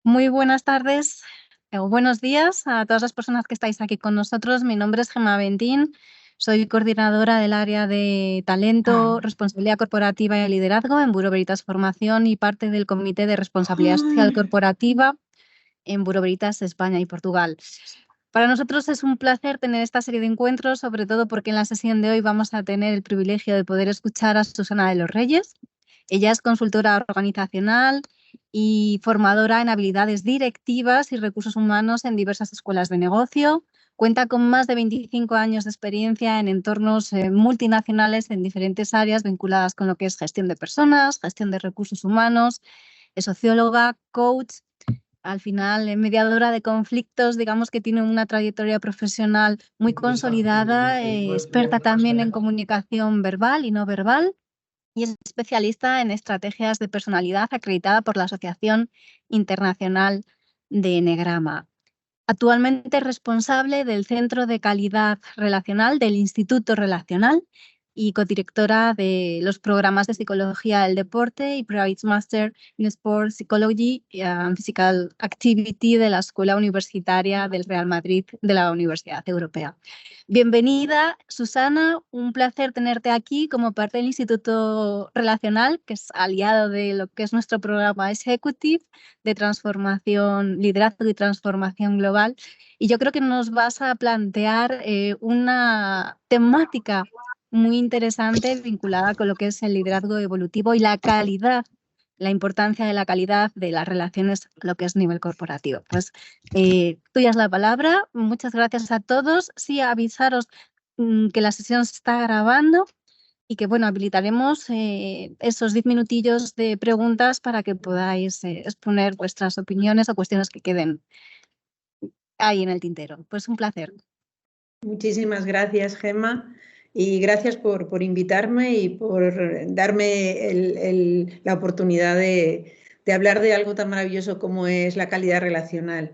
Muy buenas tardes o buenos días a todas las personas que estáis aquí con nosotros. Mi nombre es Gemma Bentín, soy coordinadora del área de talento, responsabilidad corporativa y liderazgo en Bureau Veritas Formación y parte del Comité de Responsabilidad Social Corporativa en Bureau Veritas España y Portugal. Para nosotros es un placer tener esta serie de encuentros, sobre todo porque en la sesión de hoy vamos a tener el privilegio de poder escuchar a Susana de los Reyes. Ella es consultora organizacional y formadora en habilidades directivas y recursos humanos en diversas escuelas de negocio. Cuenta con más de 25 años de experiencia en entornos multinacionales en diferentes áreas vinculadas con lo que es gestión de personas, gestión de recursos humanos, es socióloga, coach. Al final, mediadora de conflictos, digamos que tiene una trayectoria profesional muy consolidada, experta también en comunicación verbal y no verbal, y es especialista en estrategias de personalidad acreditada por la Asociación Internacional de Enegrama. Actualmente es responsable del Centro de Calidad Relacional del Instituto Relacional y codirectora de los programas de Psicología del Deporte y Private Master in Sport Psychology and Physical Activity de la Escuela Universitaria del Real Madrid de la Universidad Europea. Bienvenida, Susana. Un placer tenerte aquí como parte del Instituto Relacional, que es aliado de lo que es nuestro programa Executive de transformación, liderazgo y transformación global. Y yo creo que nos vas a plantear una temática muy interesante vinculada con lo que es el liderazgo evolutivo y la calidad, la importancia de la calidad de las relaciones, lo que es nivel corporativo. Pues tuya es la palabra. Muchas gracias a todos. Sí, avisaros que la sesión se está grabando y que, bueno, habilitaremos esos 10 minutillos de preguntas para que podáis exponer vuestras opiniones o cuestiones que queden ahí en el tintero. Pues un placer. Muchísimas gracias, Gemma, y gracias por invitarme y por darme la oportunidad de hablar de algo tan maravilloso como es la calidad relacional.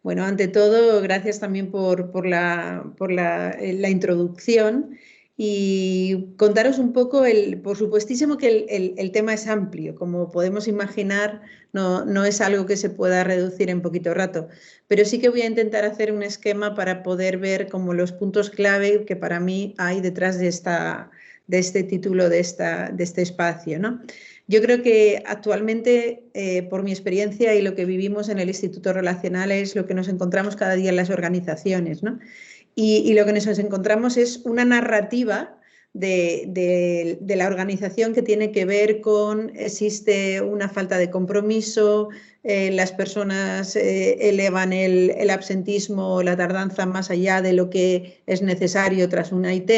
Bueno, ante todo, gracias también por la introducción y contaros un poco, por supuestísimo que el tema es amplio, como podemos imaginar, no es algo que se pueda reducir en poquito rato, pero sí que voy a intentar hacer un esquema para poder ver como los puntos clave que para mí hay detrás de este título, de este espacio, ¿no? Yo creo que actualmente, por mi experiencia y lo que vivimos en el Instituto Relacional, es lo que nos encontramos cada día en las organizaciones, ¿no? Y lo que nos encontramos es una narrativa de la organización que tiene que ver con existe una falta de compromiso, las personas elevan el absentismo, la tardanza más allá de lo que es necesario tras una IT,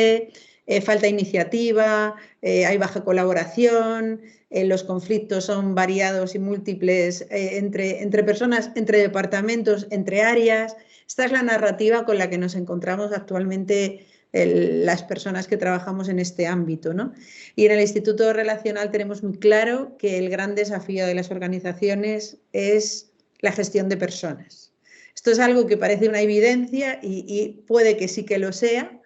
falta iniciativa, hay baja colaboración, los conflictos son variados y múltiples entre personas, entre departamentos, entre áreas. Esta es la narrativa con la que nos encontramos actualmente las personas que trabajamos en este ámbito, ¿no? Y en el Instituto Relacional tenemos muy claro que el gran desafío de las organizaciones es la gestión de personas. Esto es algo que parece una evidencia y puede que sí que lo sea,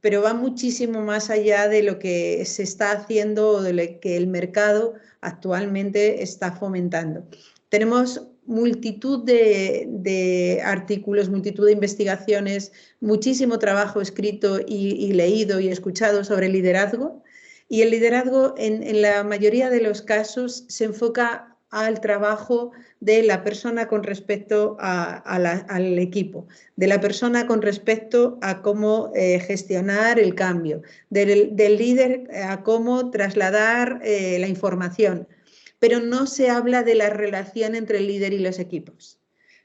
pero va muchísimo más allá de lo que se está haciendo o de lo que el mercado actualmente está fomentando. Tenemos multitud de artículos, multitud de investigaciones, muchísimo trabajo escrito y leído y escuchado sobre liderazgo. Y el liderazgo en la mayoría de los casos se enfoca al trabajo de la persona con respecto al equipo, de la persona con respecto a cómo gestionar el cambio, del líder a cómo trasladar la información, pero no se habla de la relación entre el líder y los equipos.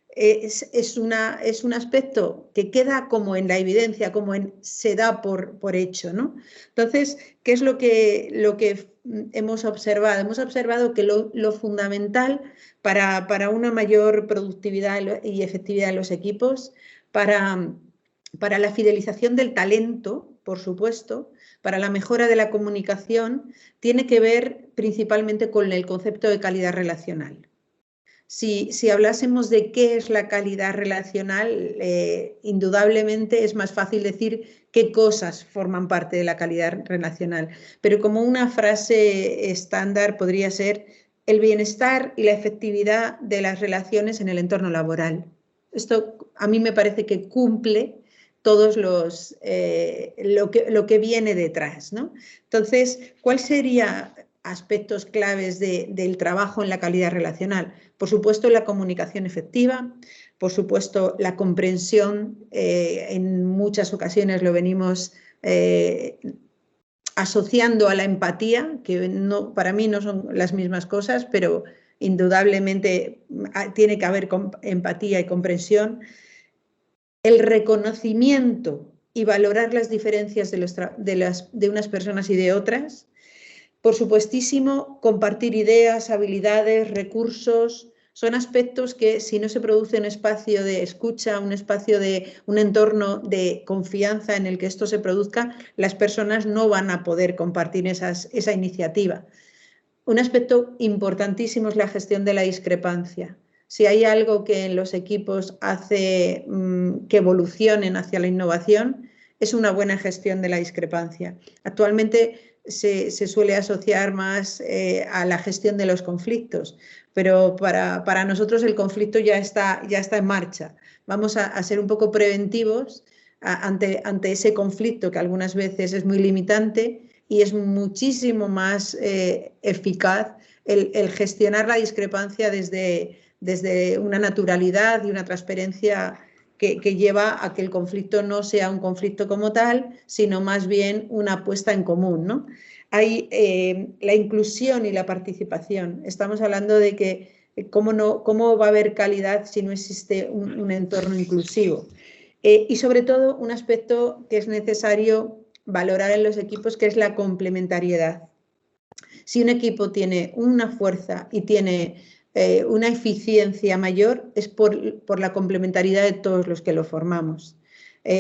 Es un aspecto que queda como en la evidencia, se da por hecho, ¿no? Entonces, ¿qué es lo que hemos observado? Hemos observado que lo fundamental para una mayor productividad y efectividad de los equipos, para la fidelización del talento, por supuesto, para la mejora de la comunicación, tiene que ver principalmente con el concepto de calidad relacional. Si hablásemos de qué es la calidad relacional, indudablemente es más fácil decir qué cosas forman parte de la calidad relacional, pero como una frase estándar podría ser el bienestar y la efectividad de las relaciones en el entorno laboral. Esto a mí me parece que cumple todos lo que viene detrás, ¿no? Entonces, ¿cuál sería aspectos claves del trabajo en la calidad relacional? Por supuesto, la comunicación efectiva, por supuesto, la comprensión, en muchas ocasiones lo venimos asociando a la empatía, que no, para mí no son las mismas cosas, pero indudablemente tiene que haber empatía y comprensión. El reconocimiento y valorar las diferencias de unas personas y de otras. Por supuestísimo, compartir ideas, habilidades, recursos. Son aspectos que, si no se produce un espacio de escucha, un espacio de un entorno de confianza en el que esto se produzca, las personas no van a poder compartir esa iniciativa. Un aspecto importantísimo es la gestión de la discrepancia. Si hay algo que en los equipos hace que evolucionen hacia la innovación, es una buena gestión de la discrepancia. Actualmente se suele asociar más a la gestión de los conflictos, pero para nosotros el conflicto ya está en marcha. Vamos a ser un poco preventivos ante ese conflicto que algunas veces es muy limitante, y es muchísimo más eficaz el gestionar la discrepancia desde una naturalidad y una transparencia que lleva a que el conflicto no sea un conflicto como tal, sino más bien una puesta en común, ¿no? Hay la inclusión y la participación. Estamos hablando de que cómo va a haber calidad si no existe un entorno inclusivo. Y sobre todo un aspecto que es necesario valorar en los equipos, que es la complementariedad. Si un equipo tiene una fuerza y tiene una eficiencia mayor, es por la complementariedad de todos los que lo formamos.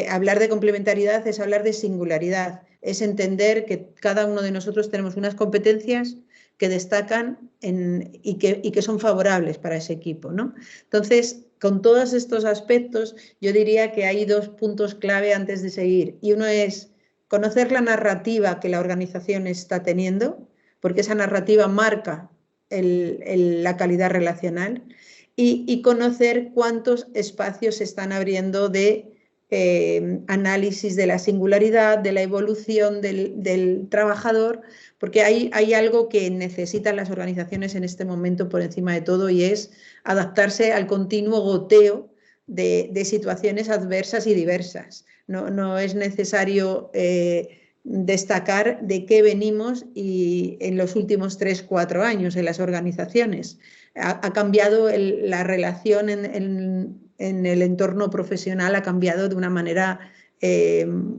Hablar de complementariedad es hablar de singularidad, es entender que cada uno de nosotros tenemos unas competencias que destacan y que son favorables para ese equipo, ¿no? Entonces, con todos estos aspectos, yo diría que hay dos puntos clave antes de seguir. Y uno es conocer la narrativa que la organización está teniendo, porque esa narrativa marca la calidad relacional, y conocer cuántos espacios se están abriendo de análisis de la singularidad, de la evolución del trabajador, porque hay algo que necesitan las organizaciones en este momento por encima de todo, y es adaptarse al continuo goteo de situaciones adversas y diversas. No es necesario destacar de qué venimos y en los últimos 3-4 años en las organizaciones. Ha cambiado la relación en el entorno profesional, ha cambiado de una manera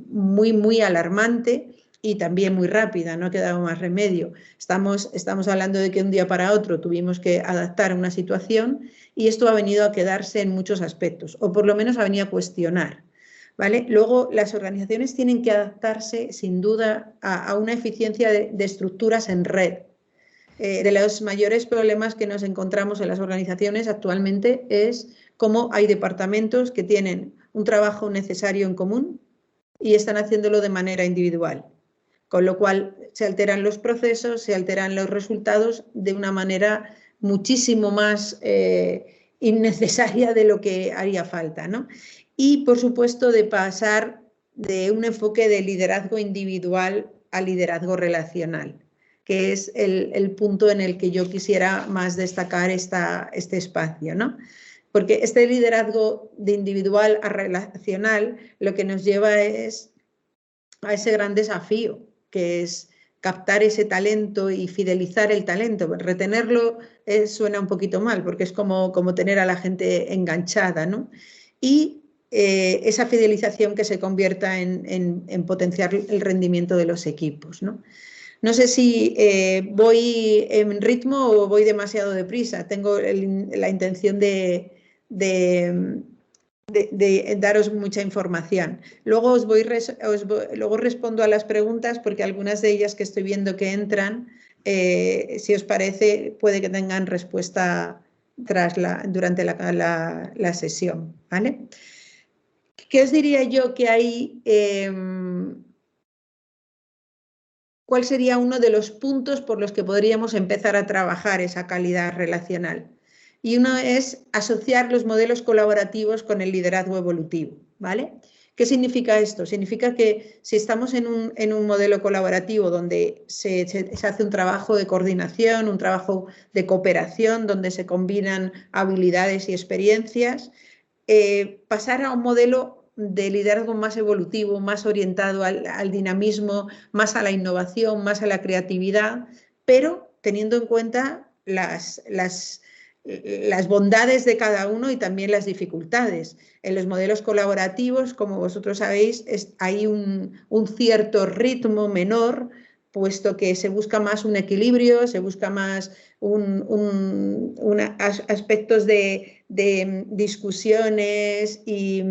muy alarmante y también muy rápida, no ha quedado más remedio. Estamos hablando de que un día para otro tuvimos que adaptar a una situación, y esto ha venido a quedarse en muchos aspectos, o por lo menos ha venido a cuestionar, ¿vale? Luego, las organizaciones tienen que adaptarse, sin duda, a una eficiencia de estructuras en red. De los mayores problemas que nos encontramos en las organizaciones actualmente es cómo hay departamentos que tienen un trabajo necesario en común y están haciéndolo de manera individual, con lo cual se alteran los procesos, se alteran los resultados de una manera muchísimo más innecesaria de lo que haría falta, ¿no? Y, por supuesto, de pasar de un enfoque de liderazgo individual a liderazgo relacional, que es el punto en el que yo quisiera más destacar este espacio, ¿no? Porque este liderazgo de individual a relacional lo que nos lleva es a ese gran desafío, que es captar ese talento y fidelizar el talento. Retenerlo suena un poquito mal, porque es como tener a la gente enganchada, ¿no? Y esa fidelización que se convierta en potenciar el rendimiento de los equipos, ¿no? No sé si voy en ritmo o voy demasiado deprisa. Tengo la intención de daros mucha información. Luego luego respondo a las preguntas, porque algunas de ellas que estoy viendo que entran, si os parece, puede que tengan respuesta durante la sesión, ¿vale? ¿Qué os diría yo que hay? ¿cuál sería uno de los puntos por los que podríamos empezar a trabajar esa calidad relacional? Y uno es asociar los modelos colaborativos con el liderazgo evolutivo, ¿vale? ¿Qué significa esto? Significa que si estamos en un modelo colaborativo donde se hace un trabajo de coordinación, un trabajo de cooperación, donde se combinan habilidades y experiencias, pasar a un modelo de liderazgo más evolutivo, más orientado al dinamismo, más a la innovación, más a la creatividad, pero teniendo en cuenta las bondades de cada uno y también las dificultades. En los modelos colaborativos, como vosotros sabéis, hay un cierto ritmo menor, puesto que se busca más un equilibrio, se busca más aspectos de discusiones y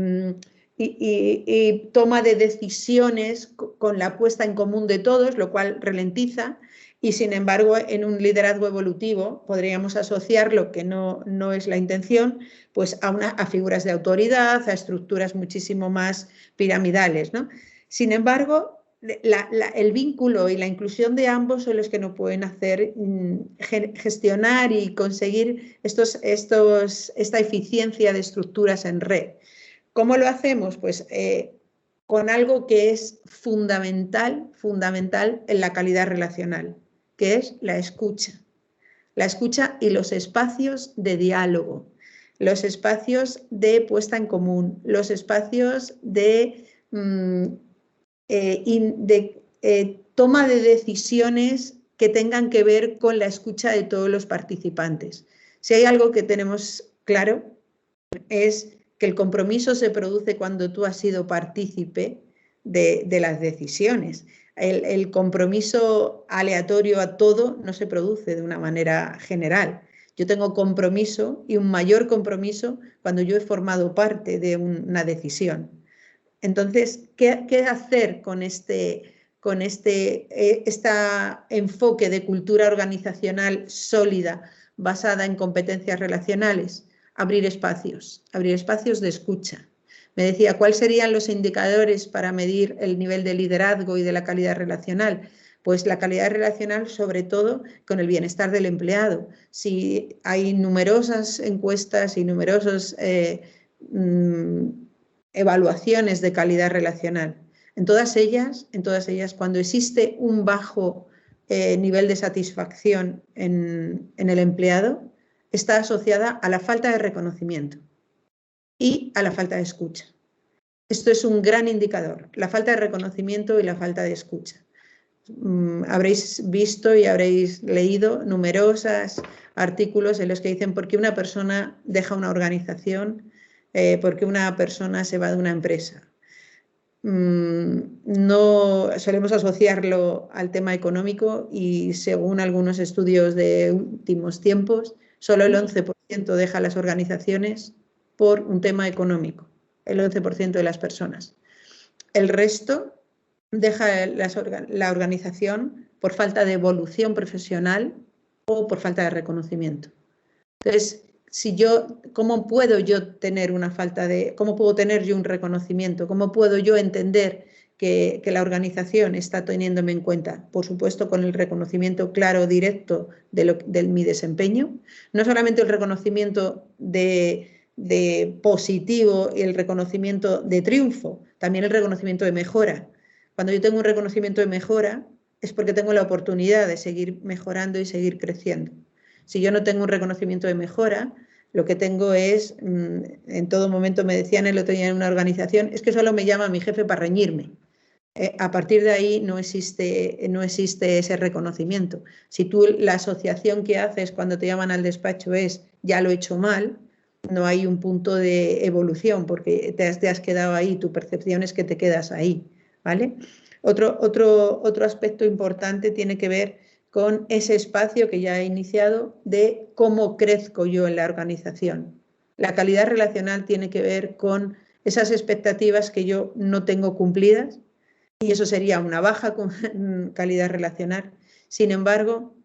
toma de decisiones con la puesta en común de todos, lo cual ralentiza. Y sin embargo, en un liderazgo evolutivo podríamos asociarlo, que no es la intención, pues a figuras de autoridad, a estructuras muchísimo más piramidales, ¿no? Sin embargo, el vínculo y la inclusión de ambos son los que nos pueden hacer gestionar y conseguir esta eficiencia de estructuras en red. ¿Cómo lo hacemos? Pues con algo que es fundamental en la calidad relacional, que es la escucha. La escucha y los espacios de diálogo, los espacios de puesta en común, los espacios de toma de decisiones que tengan que ver con la escucha de todos los participantes. Si hay algo que tenemos claro es que el compromiso se produce cuando tú has sido partícipe de las decisiones. El compromiso aleatorio a todo no se produce de una manera general. Yo tengo compromiso y un mayor compromiso cuando yo he formado parte de una decisión. Entonces, ¿qué hacer con este enfoque de cultura organizacional sólida basada en competencias relacionales? Abrir espacios de escucha. Me decía, ¿cuáles serían los indicadores para medir el nivel de liderazgo y de la calidad relacional? Pues la calidad relacional, sobre todo, con el bienestar del empleado. Si hay numerosas encuestas y numerosas evaluaciones de calidad relacional. En todas ellas, cuando existe un bajo nivel de satisfacción en el empleado, está asociada a la falta de reconocimiento y a la falta de escucha. Esto es un gran indicador, la falta de reconocimiento y la falta de escucha. Habréis visto y habréis leído numerosos artículos en los que dicen por qué una persona deja una organización, por qué una persona se va de una empresa. No solemos asociarlo al tema económico y según algunos estudios de últimos tiempos, solo el 11% deja las organizaciones por un tema económico, el 11% de las personas. El resto deja la organización por falta de evolución profesional o por falta de reconocimiento. Entonces, ¿cómo puedo yo tener cómo puedo tener yo un reconocimiento? ¿Cómo puedo yo entender que la organización está teniéndome en cuenta? Por supuesto, con el reconocimiento claro, directo de mi desempeño. No solamente el reconocimiento de positivo y el reconocimiento de triunfo, también el reconocimiento de mejora. Cuando yo tengo un reconocimiento de mejora es porque tengo la oportunidad de seguir mejorando y seguir creciendo. Si yo no tengo un reconocimiento de mejora, lo que tengo es, en todo momento me decían el otro día en una organización, es que solo me llama mi jefe para reñirme. A partir de ahí no existe ese reconocimiento. Si tú la asociación que haces cuando te llaman al despacho es ya lo he hecho mal, no hay un punto de evolución porque te has quedado ahí, tu percepción es que te quedas ahí, ¿vale? Otro aspecto importante tiene que ver con ese espacio que ya he iniciado de cómo crezco yo en la organización. La calidad relacional tiene que ver con esas expectativas que yo no tengo cumplidas y eso sería una baja calidad relacional. Sin embargo,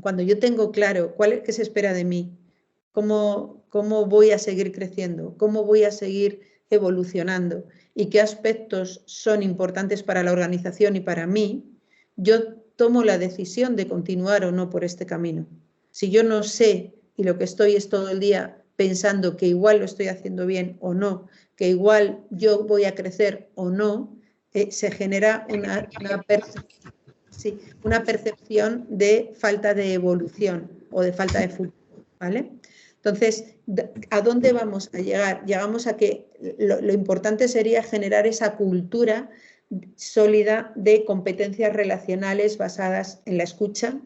cuando yo tengo claro qué se espera de mí, cómo voy a seguir creciendo, cómo voy a seguir evolucionando y qué aspectos son importantes para la organización y para mí, yo tomo la decisión de continuar o no por este camino. Si yo no sé y lo que estoy es todo el día pensando que igual lo estoy haciendo bien o no, que igual yo voy a crecer o no, se genera una percepción de falta de evolución o de falta de futuro, ¿vale? Entonces, ¿a dónde vamos a llegar? Llegamos a que lo importante sería generar esa cultura sólida de competencias relacionales basadas en la escucha,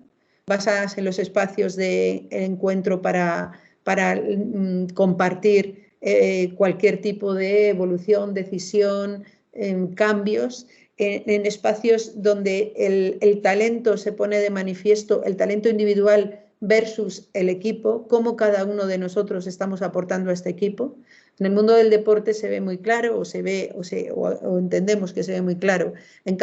basadas en los espacios de encuentro para compartir cualquier tipo de evolución, decisión, cambios, en espacios donde el talento se pone de manifiesto, el talento individual versus el equipo, cómo cada uno de nosotros estamos aportando a este equipo. En el mundo del deporte se ve muy claro, o entendemos que se ve muy claro. En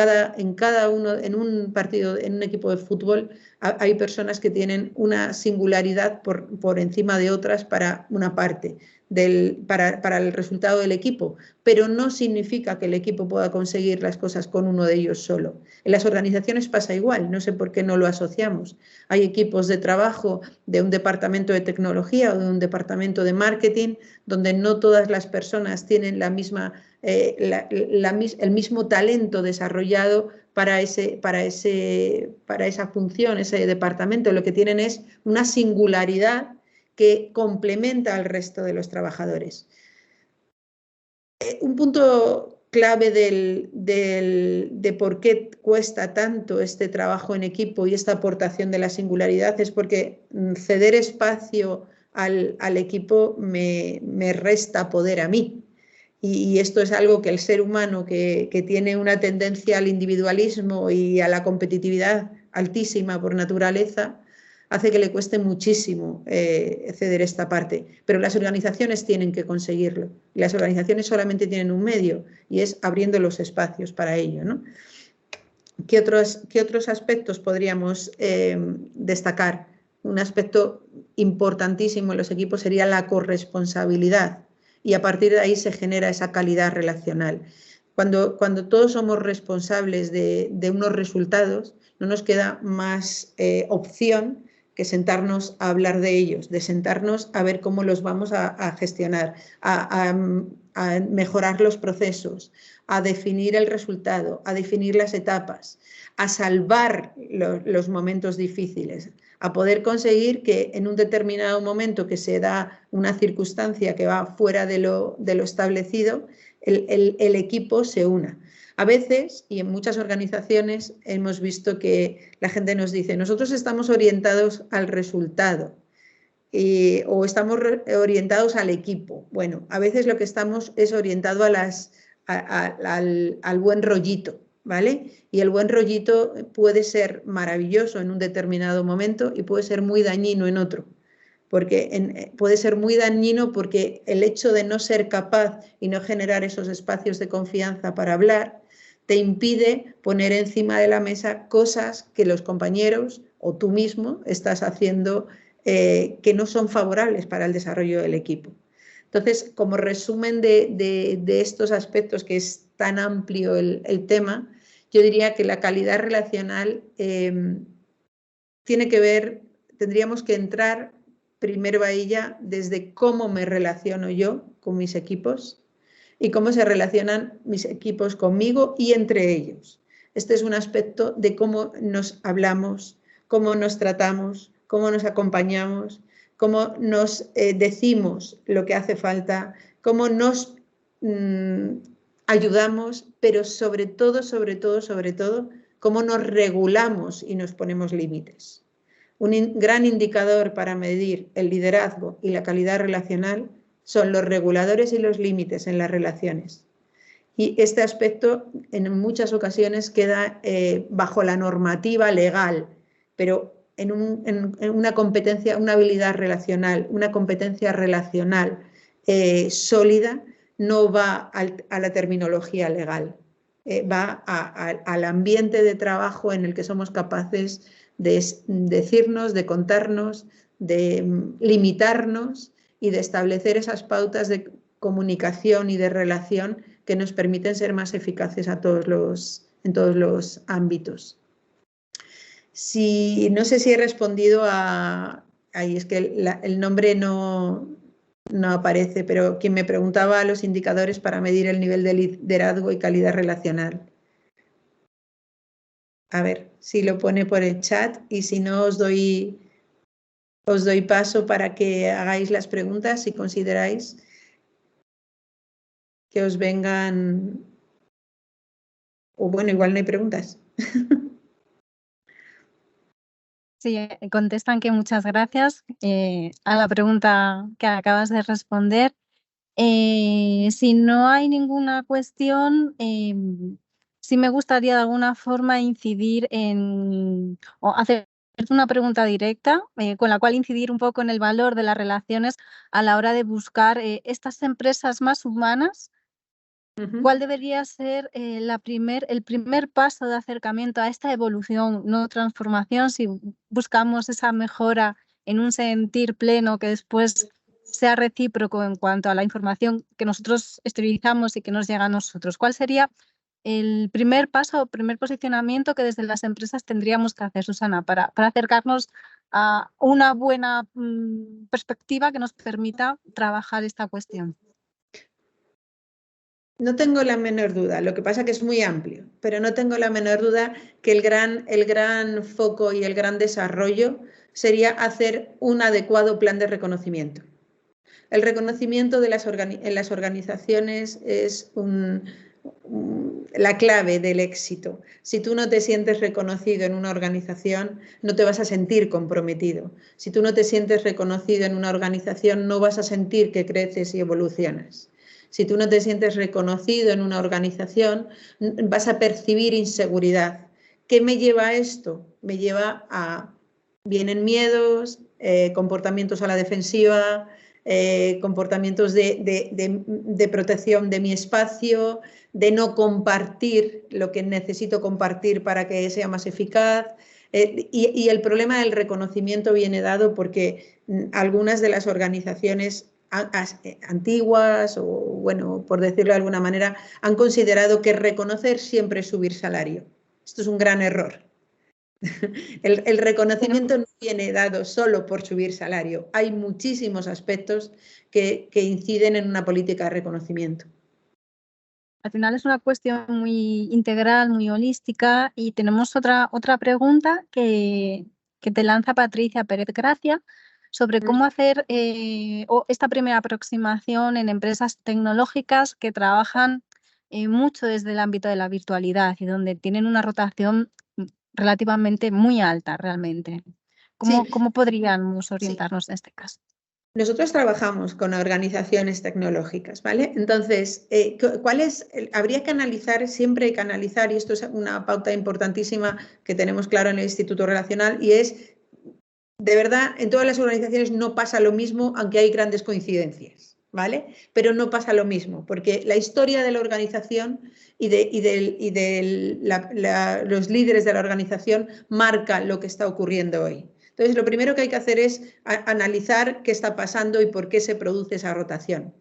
un partido, en un equipo de fútbol, hay personas que tienen una singularidad por encima de otras para una parte, para el resultado del equipo, pero no significa que el equipo pueda conseguir las cosas con uno de ellos solo. En las organizaciones pasa igual, no sé por qué no lo asociamos. Hay equipos de trabajo de un departamento de tecnología o de un departamento de marketing donde no todas las personas tienen el mismo talento desarrollado para esa función, ese departamento. Lo que tienen es una singularidad que complementa al resto de los trabajadores. Un punto clave de por qué cuesta tanto este trabajo en equipo y esta aportación de la singularidad es porque ceder espacio al equipo me resta poder a mí. Y esto es algo que el ser humano que tiene una tendencia al individualismo y a la competitividad altísima por naturaleza, hace que le cueste muchísimo ceder esta parte. Pero las organizaciones tienen que conseguirlo. Y las organizaciones solamente tienen un medio y es abriendo los espacios para ello, ¿no? ¿Qué otros aspectos podríamos destacar? Un aspecto importantísimo en los equipos sería la corresponsabilidad. Y a partir de ahí se genera esa calidad relacional. Cuando todos somos responsables de unos resultados, no nos queda más opción que sentarnos a hablar de ellos, de sentarnos a ver cómo los vamos a gestionar, a mejorar los procesos, a definir el resultado, a definir las etapas, a salvar los momentos difíciles, a poder conseguir que en un determinado momento que se da una circunstancia que va fuera de lo establecido, el equipo se una. A veces, y en muchas organizaciones, hemos visto que la gente nos dice, nosotros estamos orientados al resultado o estamos orientados al equipo. Bueno, a veces lo que estamos es orientado al buen rollito, ¿vale? Y el buen rollito puede ser maravilloso en un determinado momento y puede ser muy dañino en otro. Porque puede ser muy dañino porque el hecho de no ser capaz y no generar esos espacios de confianza para hablar te impide poner encima de la mesa cosas que los compañeros o tú mismo estás haciendo que no son favorables para el desarrollo del equipo. Entonces, como resumen de estos aspectos, que es tan amplio el tema, yo diría que la calidad relacional tiene que ver, tendríamos que entrar primero a ella desde cómo me relaciono yo con mis equipos y cómo se relacionan mis equipos conmigo y entre ellos. Este es un aspecto de cómo nos hablamos, cómo nos tratamos, cómo nos acompañamos, cómo nos decimos lo que hace falta, cómo nos ayudamos, pero sobre todo, cómo nos regulamos y nos ponemos límites. Un gran indicador para medir el liderazgo y la calidad relacional son los reguladores y los límites en las relaciones. Y este aspecto en muchas ocasiones queda bajo la normativa legal, pero en una competencia, una habilidad relacional, una competencia relacional sólida, no va a la terminología legal, va al ambiente de trabajo en el que somos capaces de decirnos, de contarnos, de limitarnos y de establecer esas pautas de comunicación y de relación que nos permiten ser más eficaces en todos los ámbitos. No sé si he respondido a... Ahí es que el nombre no aparece, pero quien me preguntaba los indicadores para medir el nivel de liderazgo y calidad relacional. A ver si lo pone por el chat y si no os doy paso para que hagáis las preguntas si consideráis que os vengan... O bueno, igual no hay preguntas. Sí, contestan que muchas gracias a la pregunta que acabas de responder. Si no hay ninguna cuestión, sí me gustaría de alguna forma incidir o hacer una pregunta directa con la cual incidir un poco en el valor de las relaciones a la hora de buscar estas empresas más humanas. ¿Cuál debería ser el primer paso de acercamiento a esta evolución, no transformación, si buscamos esa mejora en un sentir pleno que después sea recíproco en cuanto a la información que nosotros exteriorizamos y que nos llega a nosotros? ¿Cuál sería el primer paso o primer posicionamiento que desde las empresas tendríamos que hacer, Susana, para acercarnos a una buena perspectiva que nos permita trabajar esta cuestión? No tengo la menor duda, lo que pasa que es muy amplio, pero no tengo la menor duda que el gran foco y el gran desarrollo sería hacer un adecuado plan de reconocimiento. El reconocimiento en las organizaciones es la clave del éxito. Si tú no te sientes reconocido en una organización, no te vas a sentir comprometido. Si tú no te sientes reconocido en una organización, no vas a sentir que creces y evolucionas. Si tú no te sientes reconocido en una organización, vas a percibir inseguridad. ¿Qué me lleva a esto? Me lleva a... Vienen miedos, comportamientos a la defensiva, comportamientos de protección de mi espacio, de no compartir lo que necesito compartir para que sea más eficaz. Y el problema del reconocimiento viene dado porque algunas de las organizaciones antiguas o, bueno, por decirlo de alguna manera, han considerado que reconocer siempre es subir salario. Esto es un gran error. El reconocimiento no viene dado solo por subir salario. Hay muchísimos aspectos que inciden en una política de reconocimiento. Al final es una cuestión muy integral, muy holística, y tenemos otra pregunta que te lanza Patricia Pérez Gracia sobre cómo hacer esta primera aproximación en empresas tecnológicas que trabajan mucho desde el ámbito de la virtualidad y donde tienen una rotación relativamente muy alta realmente. ¿Cómo podríamos orientarnos en este caso? Nosotros trabajamos con organizaciones tecnológicas, ¿vale? Entonces, habría que analizar, siempre hay que analizar, y esto es una pauta importantísima que tenemos claro en el Instituto Relacional, y es, de verdad, en todas las organizaciones no pasa lo mismo, aunque hay grandes coincidencias, ¿vale? Pero no pasa lo mismo, porque la historia de la organización y de los líderes de la organización marca lo que está ocurriendo hoy. Entonces, lo primero que hay que hacer es analizar qué está pasando y por qué se produce esa rotación.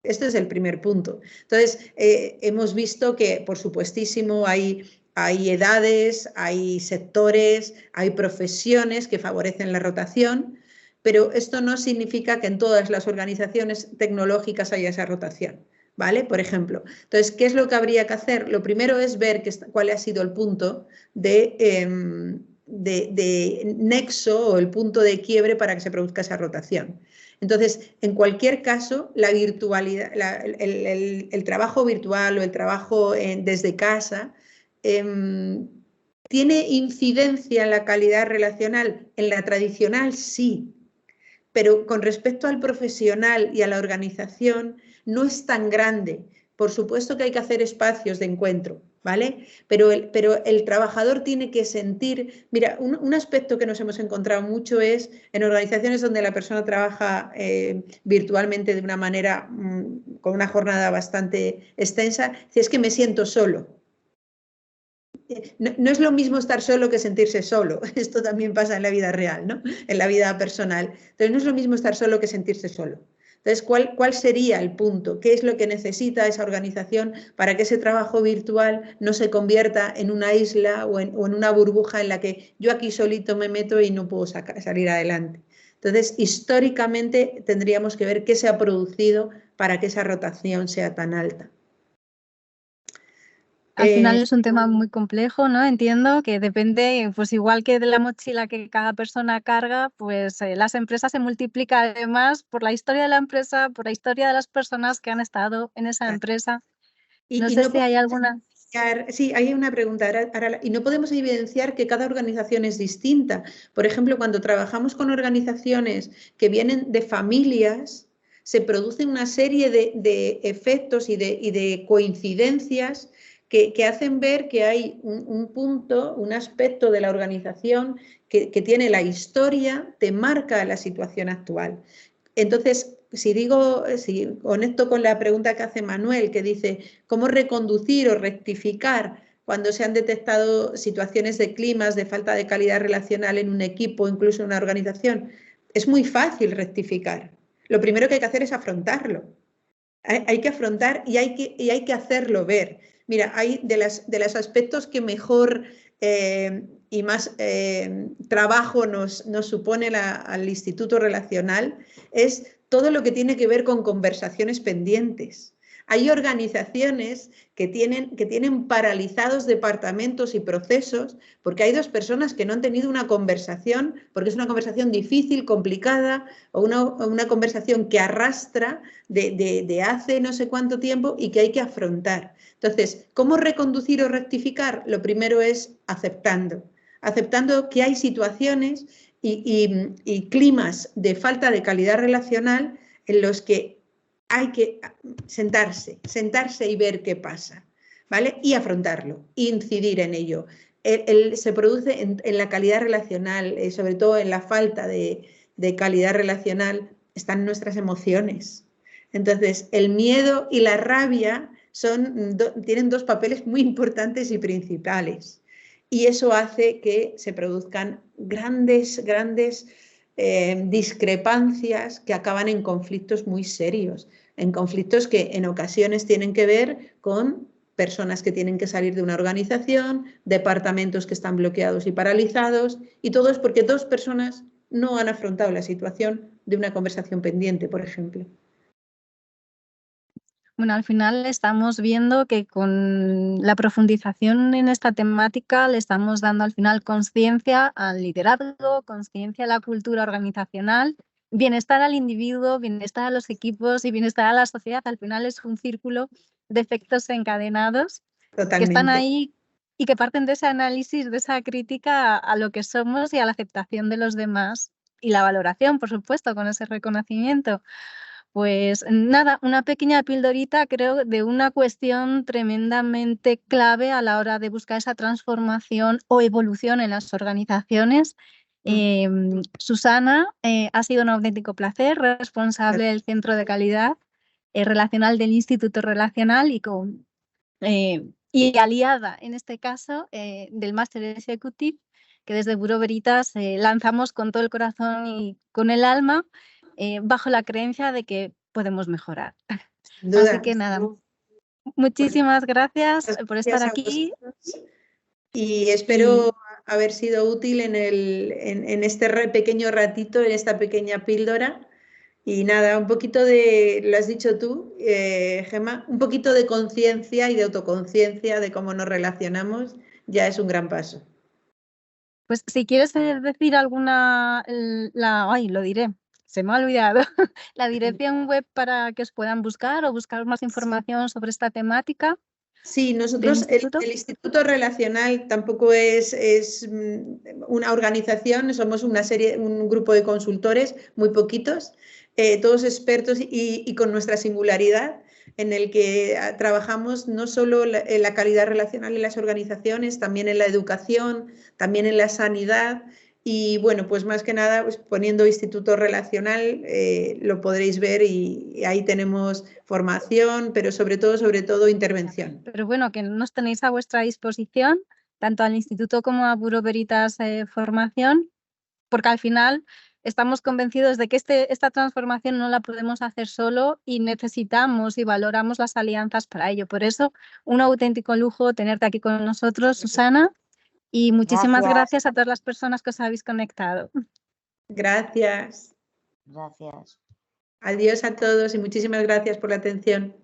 Este es el primer punto. Entonces, hemos visto que, por supuestísimo, hay edades, hay sectores, hay profesiones que favorecen la rotación, pero esto no significa que en todas las organizaciones tecnológicas haya esa rotación, ¿vale? Por ejemplo. Entonces, ¿qué es lo que habría que hacer? Lo primero es ver cuál ha sido el punto de nexo o el punto de quiebre para que se produzca esa rotación. Entonces, en cualquier caso, la virtualidad, el trabajo virtual o el trabajo desde casa ¿tiene incidencia en la calidad relacional? En la tradicional sí, pero con respecto al profesional y a la organización no es tan grande. Por supuesto que hay que hacer espacios de encuentro, ¿vale? Pero el trabajador tiene que sentir... Mira, un aspecto que nos hemos encontrado mucho es en organizaciones donde la persona trabaja virtualmente de una manera, con una jornada bastante extensa, es que me siento solo. No es lo mismo estar solo que sentirse solo. Esto también pasa en la vida real, ¿no? En la vida personal. Entonces, no es lo mismo estar solo que sentirse solo. Entonces, ¿cuál sería el punto? ¿Qué es lo que necesita esa organización para que ese trabajo virtual no se convierta en una isla o en una burbuja en la que yo aquí solito me meto y no puedo salir adelante? Entonces, históricamente tendríamos que ver qué se ha producido para que esa rotación sea tan alta. Al final es un tema muy complejo, ¿no? Entiendo que depende, pues igual que de la mochila que cada persona carga, pues las empresas se multiplican además por la historia de la empresa, por la historia de las personas que han estado en esa empresa. No sé si hay alguna... Sí, hay una pregunta. Y no podemos evidenciar que cada organización es distinta. Por ejemplo, cuando trabajamos con organizaciones que vienen de familias, se producen una serie de efectos y de coincidencias que hacen ver que hay un punto, un aspecto de la organización que tiene la historia, te marca la situación actual. Entonces, si conecto con la pregunta que hace Manuel, que dice, ¿cómo reconducir o rectificar cuando se han detectado situaciones de climas, de falta de calidad relacional en un equipo, incluso en una organización? Es muy fácil rectificar. Lo primero que hay que hacer es afrontarlo. Hay que afrontar y hay que hacerlo ver. Mira, hay de los aspectos que mejor y más trabajo nos supone al Instituto Relacional es todo lo que tiene que ver con conversaciones pendientes. Hay organizaciones que tienen paralizados departamentos y procesos porque hay dos personas que no han tenido una conversación, porque es una conversación difícil, complicada, o una conversación que arrastra de hace no sé cuánto tiempo y que hay que afrontar. Entonces, ¿cómo reconducir o rectificar? Lo primero es aceptando que hay situaciones y climas de falta de calidad relacional en los que hay que sentarse y ver qué pasa, ¿vale? Y afrontarlo, incidir en ello. Se produce en la calidad relacional, sobre todo en la falta de calidad relacional, están nuestras emociones. Entonces, el miedo y la rabia tienen dos papeles muy importantes y principales. Y eso hace que se produzcan grandes discrepancias que acaban en conflictos muy serios, en conflictos que en ocasiones tienen que ver con personas que tienen que salir de una organización, departamentos que están bloqueados y paralizados, y todo es porque dos personas no han afrontado la situación de una conversación pendiente, por ejemplo. Bueno, al final estamos viendo que con la profundización en esta temática le estamos dando al final conciencia al liderazgo, conciencia a la cultura organizacional, bienestar al individuo, bienestar a los equipos y bienestar a la sociedad. Al final es un círculo de efectos encadenados que están ahí y que parten de ese análisis, de esa crítica a lo que somos y a la aceptación de los demás y la valoración, por supuesto, con ese reconocimiento. Pues nada, una pequeña pildorita, creo, de una cuestión tremendamente clave a la hora de buscar esa transformación o evolución en las organizaciones. Susana, ha sido un auténtico placer, responsable del Centro de Calidad Relacional del Instituto Relacional y aliada, en este caso, del Máster Executive, que desde Bureau Veritas lanzamos con todo el corazón y con el alma, bajo la creencia de que podemos mejorar. Así que nada, muchísimas gracias por estar aquí. Y espero haber sido útil en este pequeño ratito, en esta pequeña píldora. Y nada, un poquito lo has dicho tú, Gemma, un poquito de conciencia y de autoconciencia de cómo nos relacionamos ya es un gran paso. Pues si quieres decir alguna, lo diré, se me ha olvidado, la dirección web para que os puedan buscar o buscar más información sobre esta temática. Sí, nosotros, el Instituto Relacional tampoco es una organización, somos un grupo de consultores, muy poquitos, todos expertos y con nuestra singularidad, en el que trabajamos no solo en la calidad relacional en las organizaciones, también en la educación, también en la sanidad. Y bueno, pues más que nada, pues poniendo Instituto Relacional lo podréis ver y ahí tenemos formación, pero sobre todo intervención. Pero bueno, que nos tenéis a vuestra disposición, tanto al Instituto como a Bureau Veritas Formación, porque al final estamos convencidos de que esta transformación no la podemos hacer solo y necesitamos y valoramos las alianzas para ello. Por eso, un auténtico lujo tenerte aquí con nosotros, Susana, y muchísimas gracias a todas las personas que os habéis conectado. Gracias. Gracias. Adiós a todos y muchísimas gracias por la atención.